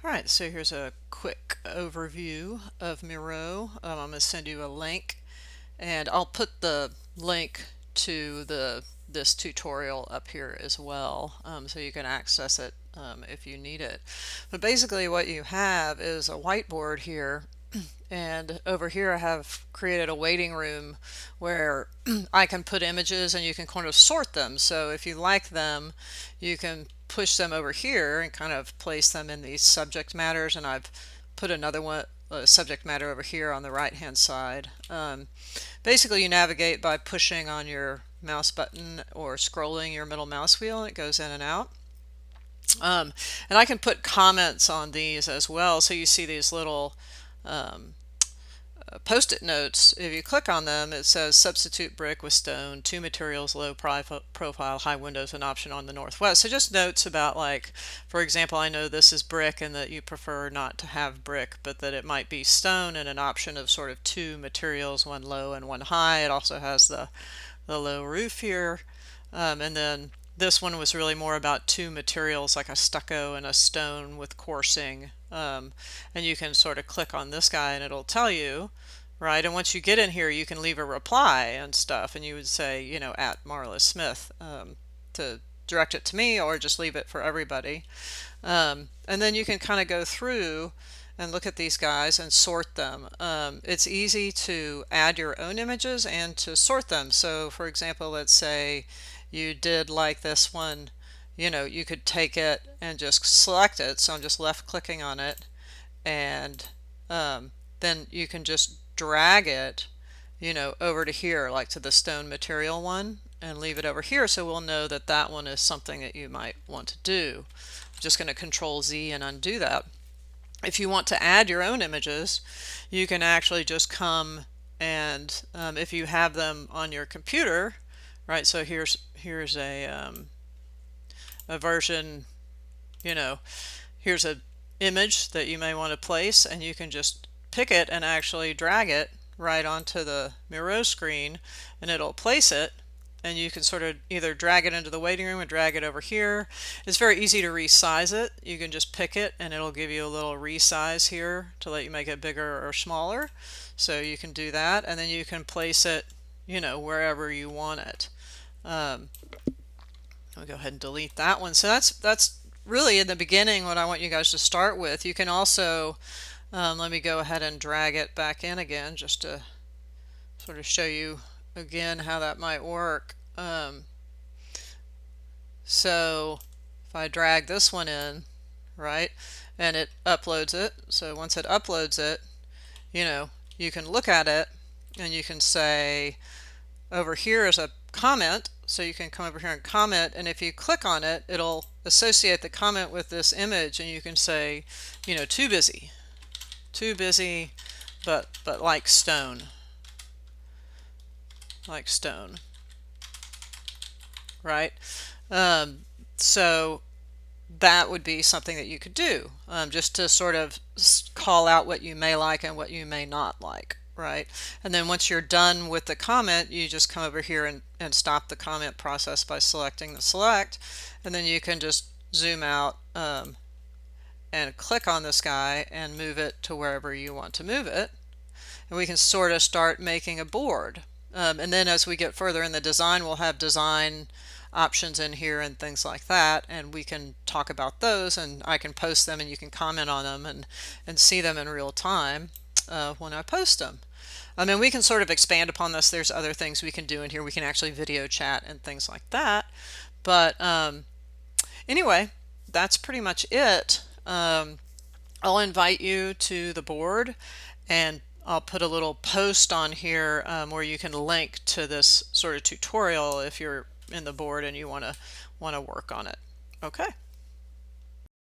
Alright, so here's a quick overview of Miro. I'm going to send you a link, and I'll put the link to this tutorial up here as well, so you can access it if you need it. But basically what you have is a whiteboard here, and over here I have created a waiting room where I can put images and you can kind of sort them. So if you like them, you can push them over here and kind of place them in these subject matters, and I've put another one, subject matter over here on the right hand side. Basically you navigate by pushing on your mouse button or scrolling your middle mouse wheel, and it goes in and out. And I can put comments on these as well, so you see these little post-it notes. If you click on them, it says substitute brick with stone, two materials, low profile, high windows, an option on the northwest. So just notes about, like, for example, I know this is brick and that you prefer not to have brick, but that it might be stone, and an option of sort of two materials, one low and one high. It also has the low roof here. And then this one was really more about two materials, like a stucco and a stone with coursing. And you can sort of click on this guy and it'll tell you, right? And once you get in here, you can leave a reply and stuff, and you would say, you know, at Marla Smith, to direct it to me, or just leave it for everybody. And then you can kind of go through and look at these guys and sort them. It's easy to add your own images and to sort them. So for example, let's say you did like this one, you know, you could take it and just select it. So I'm just left clicking on it, and then you can just drag it, you know, over to here, like to the stone material one, and leave it over here, so we'll know that that one is something that you might want to do. I'm just going to Control Z and undo that. If you want to add your own images, you can actually just come and if you have them on your computer, right? So here's a version, you know, here's an image that you may want to place, and you can just pick it and actually drag it right onto the Miro screen, and it'll place it. And you can sort of either drag it into the waiting room or drag it over here. It's very easy to resize it. You can just pick it and it'll give you a little resize here to let you make it bigger or smaller. So you can do that, and then you can place it, you know, wherever you want it. I'll go ahead and delete that one. So that's really in the beginning what I want you guys to start with. You can also, let me go ahead and drag it back in again just to sort of show you again how that might work. So if I drag this one in, right, and it uploads it, so once it uploads it, you know, you can look at it and you can say, over here is a comment, so you can come over here and comment, and if you click on it, it'll associate the comment with this image, and you can say, you know, too busy, but like stone, right? So that would be something that you could do, just to sort of call out what you may like and what you may not like, right? And then once you're done with the comment, you just come over here and stop the comment process by selecting the select, and then you can just zoom out and click on this guy and move it to wherever you want to move it, and we can sort of start making a board. And then as we get further in the design, we'll have design options in here and things like that, and we can talk about those, and I can post them and you can comment on them and see them in real time when I post them. I mean, we can sort of expand upon this. There's other things we can do in here. We can actually video chat and things like that. But anyway, that's pretty much it. I'll invite you to the board, and I'll put a little post on here where you can link to this sort of tutorial if you're in the board and you want to work on it. Okay.